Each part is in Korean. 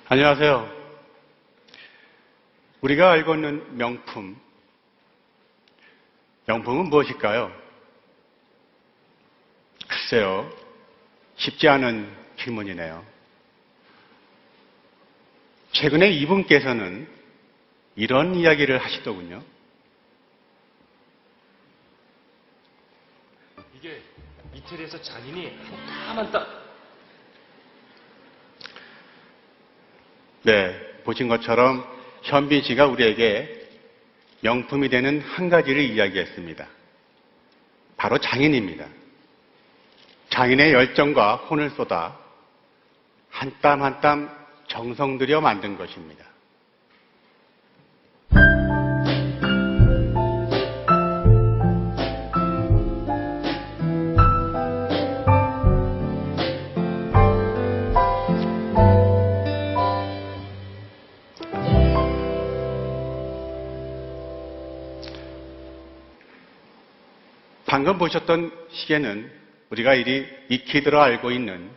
안녕하세요. 우리가 알고 있는 명품, 명품은 무엇일까요? 글쎄요, 쉽지 않은 질문이네요. 최근에 이분께서는 이런 이야기를 하시더군요. 이게 이태리에서 장인이 까만 딱. 네, 보신 것처럼 현빈 씨가 우리에게 명품이 되는 한 가지를 이야기했습니다. 바로 장인입니다. 장인의 열정과 혼을 쏟아 한 땀 한 땀 정성 들여 만든 것입니다. 방금 보셨던 시계는 우리가 이리 익히 들어 알고 있는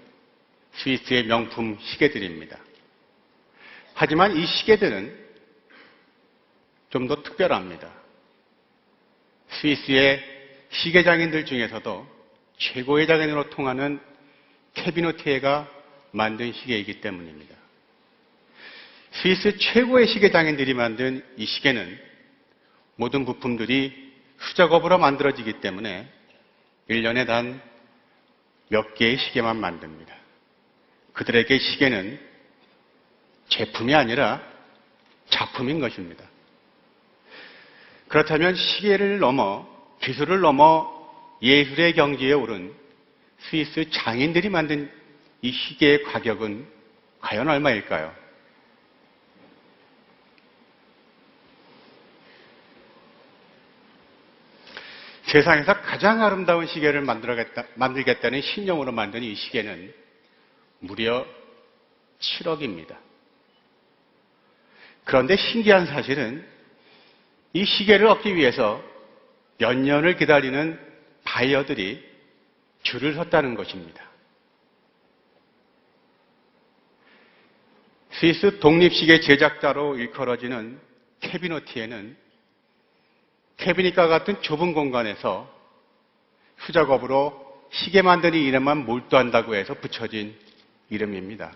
스위스의 명품 시계들입니다. 하지만 이 시계들은 좀 더 특별합니다. 스위스의 시계장인들 중에서도 최고의 장인으로 통하는 캐비노티에가 만든 시계이기 때문입니다. 스위스 최고의 시계장인들이 만든 이 시계는 모든 부품들이 수작업으로 만들어지기 때문에 1년에 단 몇 개의 시계만 만듭니다. 그들에게 시계는 제품이 아니라 작품인 것입니다. 그렇다면 시계를 넘어 기술을 넘어 예술의 경지에 오른 스위스 장인들이 만든 이 시계의 가격은 과연 얼마일까요? 세상에서 가장 아름다운 시계를 만들겠다는 신념으로 만든 이 시계는 무려 7억입니다. 그런데 신기한 사실은 이 시계를 얻기 위해서 몇 년을 기다리는 바이어들이 줄을 섰다는 것입니다. 스위스 독립시계 제작자로 일컬어지는 캐비노티에는 캐비닛과 같은 좁은 공간에서 수작업으로 시계 만드는 일에만 몰두한다고 해서 붙여진 이름입니다.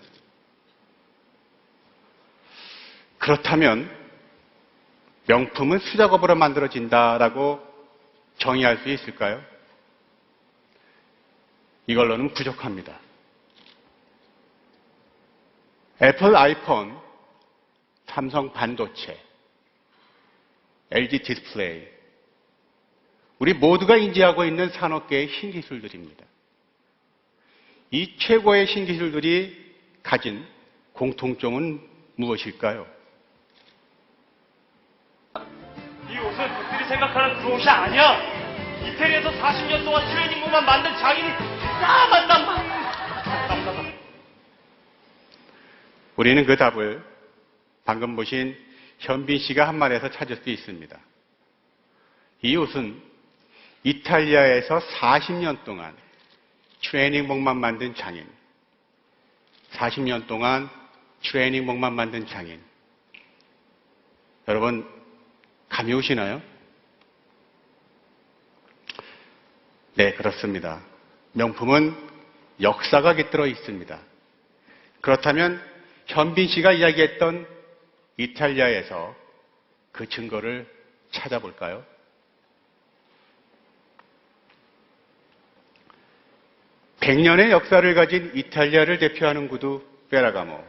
그렇다면 명품은 수작업으로 만들어진다라고 정의할 수 있을까요? 이걸로는 부족합니다. 애플 아이폰, 삼성 반도체, LG 디스플레이, 우리 모두가 인지하고 있는 산업계의 신기술들입니다. 이 최고의 신기술들이 가진 공통점은 무엇일까요? 이 옷은 그들이 생각하는 그 옷이 아니야. 이태리에서 40년 동안 트레이닝복만 만든 장인이 까만단 말이야. 우리는 그 답을 방금 보신 현빈 씨가 한 말에서 찾을 수 있습니다. 이 옷은 이탈리아에서 40년 동안 트레이닝복만 만든 장인, 40년 동안 트레이닝복만 만든 장인. 여러분, 감이 오시나요? 네, 그렇습니다. 명품은 역사가 깃들어 있습니다. 그렇다면 현빈 씨가 이야기했던 이탈리아에서 그 증거를 찾아볼까요? (100년의) 역사를 가진 이탈리아를 대표하는 구두 페라가모.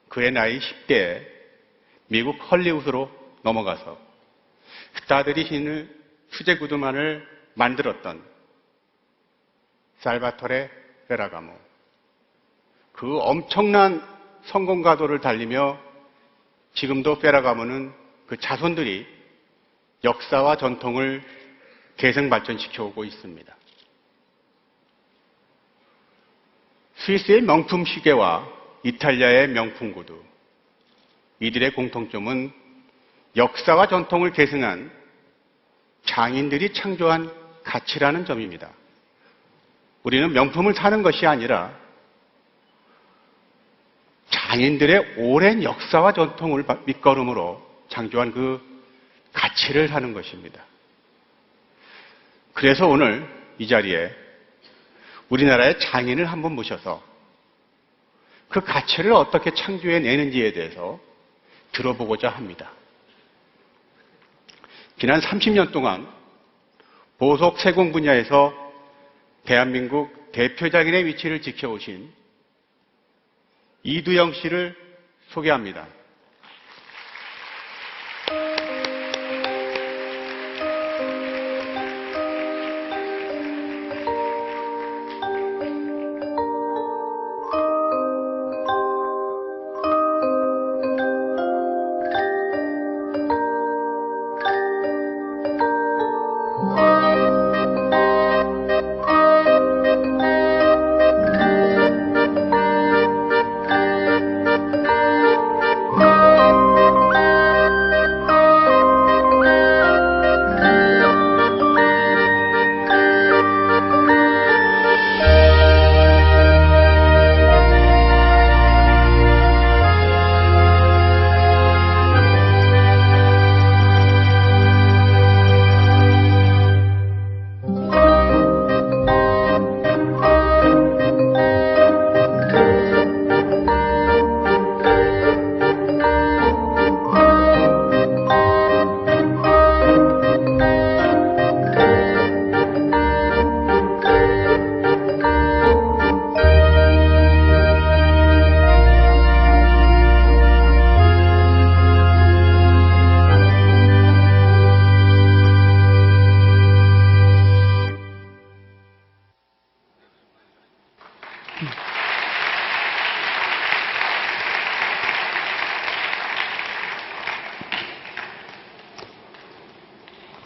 그의 나이 10대에 미국 헐리우드로 넘어가서 스타들이 신을 수제 구두만을 만들었던 살바토레 페라가모. 그 엄청난 성공 가도를 달리며 지금도 페라가모는 그 자손들이 역사와 전통을 계승 발전시켜오고 있습니다. 스위스의 명품 시계와 이탈리아의 명품 구두. 이들의 공통점은 역사와 전통을 계승한 장인들이 창조한 가치라는 점입니다. 우리는 명품을 사는 것이 아니라 장인들의 오랜 역사와 전통을 밑거름으로 창조한 그 가치를 사는 것입니다. 그래서 오늘 이 자리에 우리나라의 장인을 한번 모셔서 그 가치를 어떻게 창조해내는지에 대해서 들어보고자 합니다. 지난 30년 동안 보석 세공 분야에서 대한민국 대표 장인의 위치를 지켜오신 이두영 씨를 소개합니다.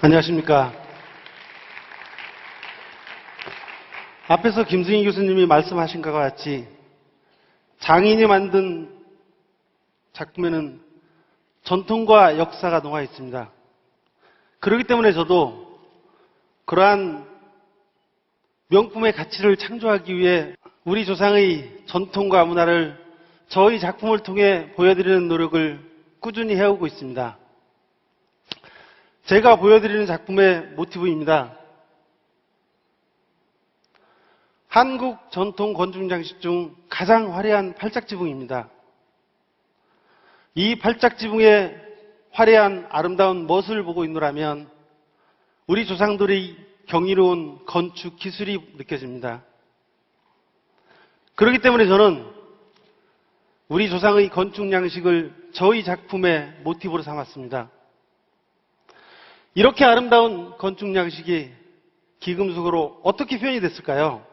안녕하십니까. 앞에서 김승희 교수님이 말씀하신 것과 같이 장인이 만든 작품에는 전통과 역사가 녹아 있습니다. 그렇기 때문에 저도 그러한 명품의 가치를 창조하기 위해 우리 조상의 전통과 문화를 저희 작품을 통해 보여드리는 노력을 꾸준히 해오고 있습니다. 제가 보여드리는 작품의 모티브입니다. 한국 전통 건축장식 중 가장 화려한 팔짝지붕입니다. 이 팔짝지붕의 화려한 아름다운 멋을 보고 있노라면 우리 조상들의 경이로운 건축 기술이 느껴집니다. 그렇기 때문에 저는 우리 조상의 건축 양식을 저희 작품의 모티브로 삼았습니다. 이렇게 아름다운 건축 양식이 기금속으로 어떻게 표현이 됐을까요?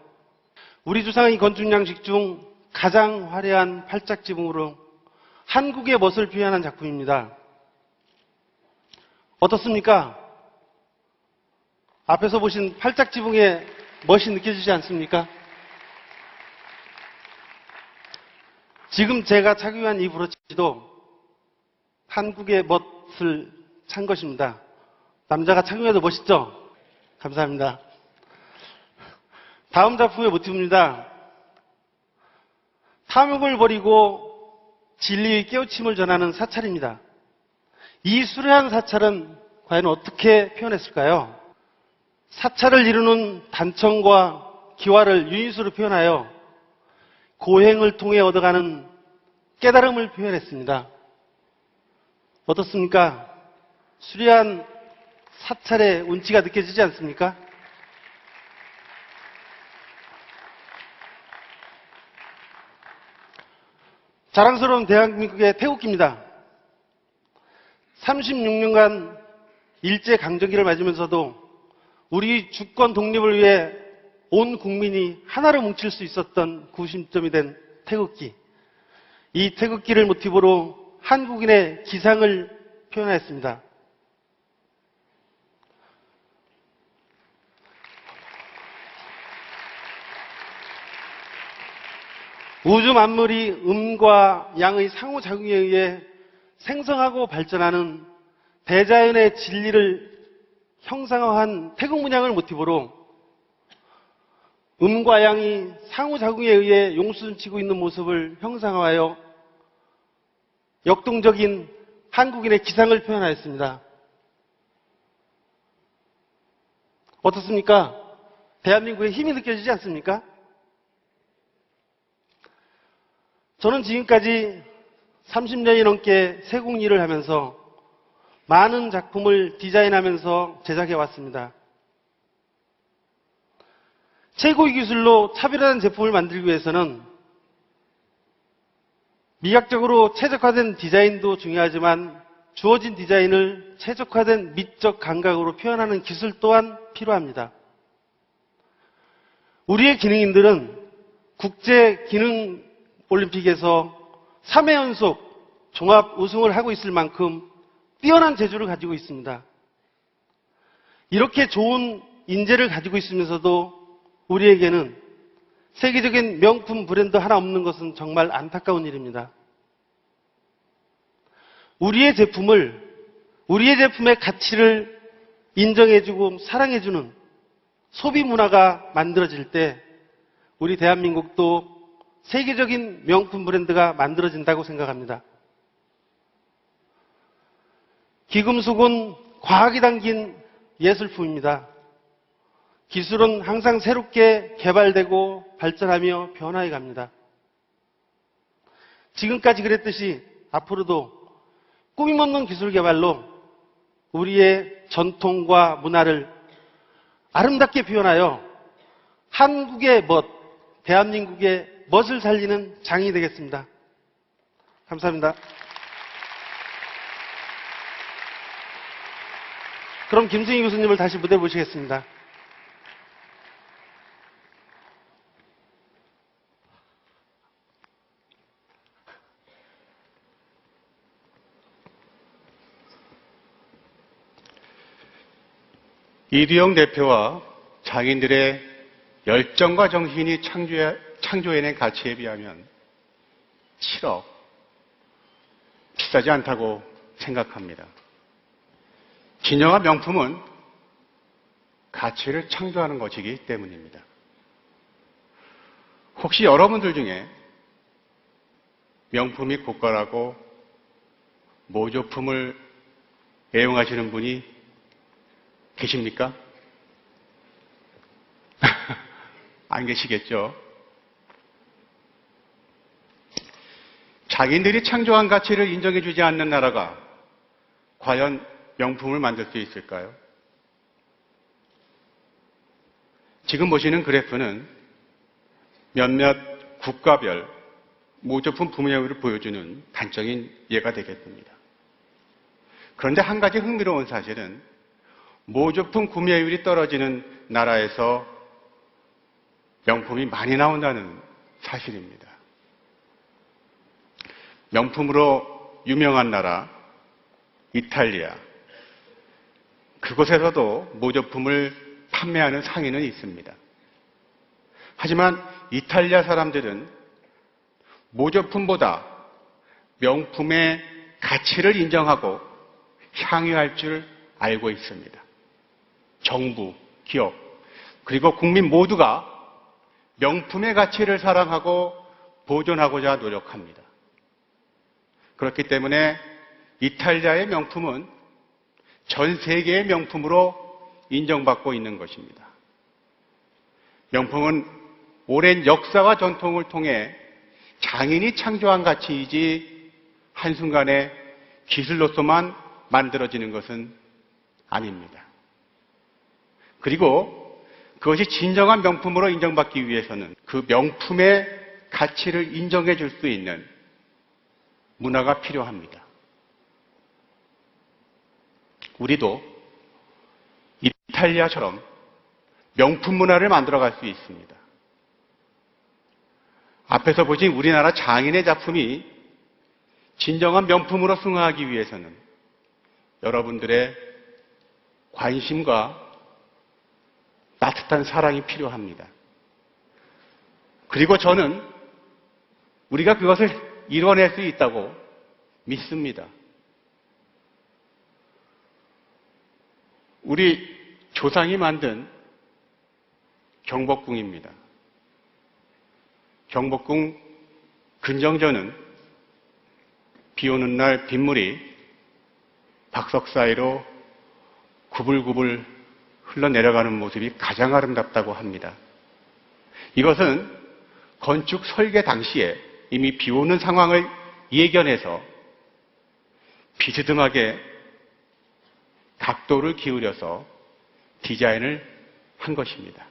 우리 조상의 건축 양식 중 가장 화려한 팔짝지붕으로 한국의 멋을 표현한 작품입니다. 어떻습니까? 앞에서 보신 팔짝지붕의 멋이 느껴지지 않습니까? 지금 제가 착용한 이 브로치도 한국의 멋을 찬 것입니다. 남자가 착용해도 멋있죠? 감사합니다. 다음 작품의 모티브입니다. 탐욕을 버리고 진리의 깨우침을 전하는 사찰입니다. 이 수려한 사찰은 과연 어떻게 표현했을까요? 사찰을 이루는 단청과 기와를 유인수로 표현하여 고행을 통해 얻어가는 깨달음을 표현했습니다. 어떻습니까? 수려한 사찰의 운치가 느껴지지 않습니까? 자랑스러운 대한민국의 태극기입니다. 36년간 일제강점기를 맞으면서도 우리 주권 독립을 위해 온 국민이 하나로 뭉칠 수 있었던 구심점이 된 태극기. 이 태극기를 모티브로 한국인의 기상을 표현하였습니다. 우주 만물이 음과 양의 상호작용에 의해 생성하고 발전하는 대자연의 진리를 형상화한 태극문양을 모티브로 음과 양이 상호작용에 의해 용수춤치고 있는 모습을 형상화하여 역동적인 한국인의 기상을 표현하였습니다. 어떻습니까? 대한민국의 힘이 느껴지지 않습니까? 저는 지금까지 30년이 넘게 세공 일을 하면서 많은 작품을 디자인하면서 제작해 왔습니다. 최고의 기술로 차별화된 제품을 만들기 위해서는 미학적으로 최적화된 디자인도 중요하지만 주어진 디자인을 최적화된 미적 감각으로 표현하는 기술 또한 필요합니다. 우리의 기능인들은 국제 기능 올림픽에서 3회 연속 종합 우승을 하고 있을 만큼 뛰어난 재주를 가지고 있습니다. 이렇게 좋은 인재를 가지고 있으면서도 우리에게는 세계적인 명품 브랜드 하나 없는 것은 정말 안타까운 일입니다. 우리의 제품의 가치를 인정해주고 사랑해주는 소비 문화가 만들어질 때 우리 대한민국도 세계적인 명품 브랜드가 만들어진다고 생각합니다. 기금속은 과학이 담긴 예술품입니다. 기술은 항상 새롭게 개발되고 발전하며 변화해 갑니다. 지금까지 그랬듯이 앞으로도 꾸밈없는 기술 개발로 우리의 전통과 문화를 아름답게 표현하여 한국의 멋, 대한민국의 멋을 살리는 장이 되겠습니다. 감사합니다. 그럼 김승희 교수님을 다시 무대 모시겠습니다. 이두영 대표와 장인들의 열정과 정신이 창조해낸 가치에 비하면 7억 비싸지 않다고 생각합니다. 진정한 명품은 가치를 창조하는 것이기 때문입니다. 혹시 여러분들 중에 명품이 고가라고 모조품을 애용하시는 분이 계십니까? 안 계시겠죠? 자기들이 창조한 가치를 인정해주지 않는 나라가 과연 명품을 만들 수 있을까요? 지금 보시는 그래프는 몇몇 국가별 모조품 구매율을 보여주는 단적인 예가 되겠습니다. 그런데 한 가지 흥미로운 사실은 모조품 구매율이 떨어지는 나라에서 명품이 많이 나온다는 사실입니다. 명품으로 유명한 나라 이탈리아, 그곳에서도 모조품을 판매하는 상인은 있습니다. 하지만 이탈리아 사람들은 모조품보다 명품의 가치를 인정하고 향유할 줄 알고 있습니다. 정부, 기업, 그리고 국민 모두가 명품의 가치를 사랑하고 보존하고자 노력합니다. 그렇기 때문에 이탈리아의 명품은 전 세계의 명품으로 인정받고 있는 것입니다. 명품은 오랜 역사와 전통을 통해 장인이 창조한 가치이지 한순간에 기술로서만 만들어지는 것은 아닙니다. 그리고 그것이 진정한 명품으로 인정받기 위해서는 그 명품의 가치를 인정해 줄 수 있는 문화가 필요합니다. 우리도 이탈리아처럼 명품 문화를 만들어갈 수 있습니다. 앞에서 보신 우리나라 장인의 작품이 진정한 명품으로 승화하기 위해서는 여러분들의 관심과 따뜻한 사랑이 필요합니다. 그리고 저는 우리가 그것을 이뤄낼 수 있다고 믿습니다. 우리 조상이 만든 경복궁입니다. 경복궁 근정전은 비 오는 날 빗물이 박석 사이로 구불구불 흘러내려가는 모습이 가장 아름답다고 합니다. 이것은 건축 설계 당시에 이미 비 오는 상황을 예견해서 비스듬하게 각도를 기울여서 디자인을 한 것입니다.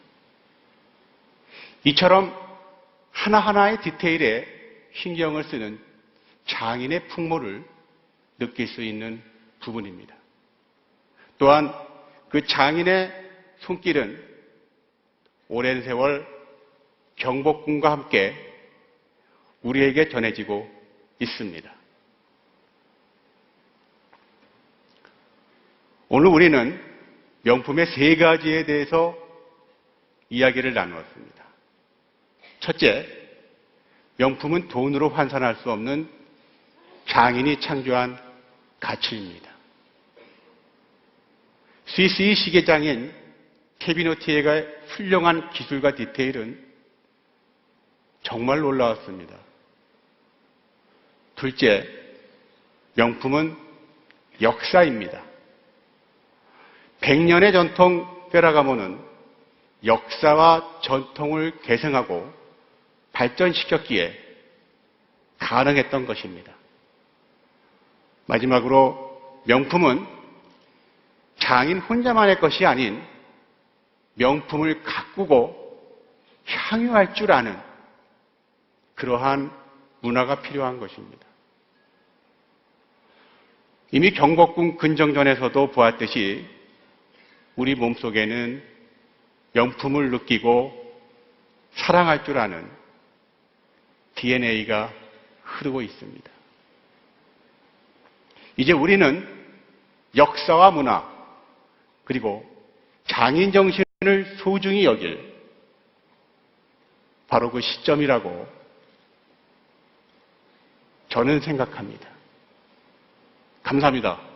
이처럼 하나하나의 디테일에 신경을 쓰는 장인의 풍모를 느낄 수 있는 부분입니다. 또한 그 장인의 손길은 오랜 세월 경복궁과 함께 우리에게 전해지고 있습니다. 오늘 우리는 명품의 세 가지에 대해서 이야기를 나누었습니다. 첫째, 명품은 돈으로 환산할 수 없는 장인이 창조한 가치입니다. 스위스의 시계장인 케비노티에가 훌륭한 기술과 디테일은 정말 놀라웠습니다. 둘째, 명품은 역사입니다. 100년의 전통 페라가모는 역사와 전통을 계승하고 발전시켰기에 가능했던 것입니다. 마지막으로 명품은 장인 혼자만의 것이 아닌 명품을 가꾸고 향유할 줄 아는 그러한 문화가 필요한 것입니다. 이미 경복궁 근정전에서도 보았듯이 우리 몸속에는 명품을 느끼고 사랑할 줄 아는 DNA가 흐르고 있습니다. 이제 우리는 역사와 문화 그리고 장인 정신을 소중히 여길 바로 그 시점이라고 저는 생각합니다. 감사합니다.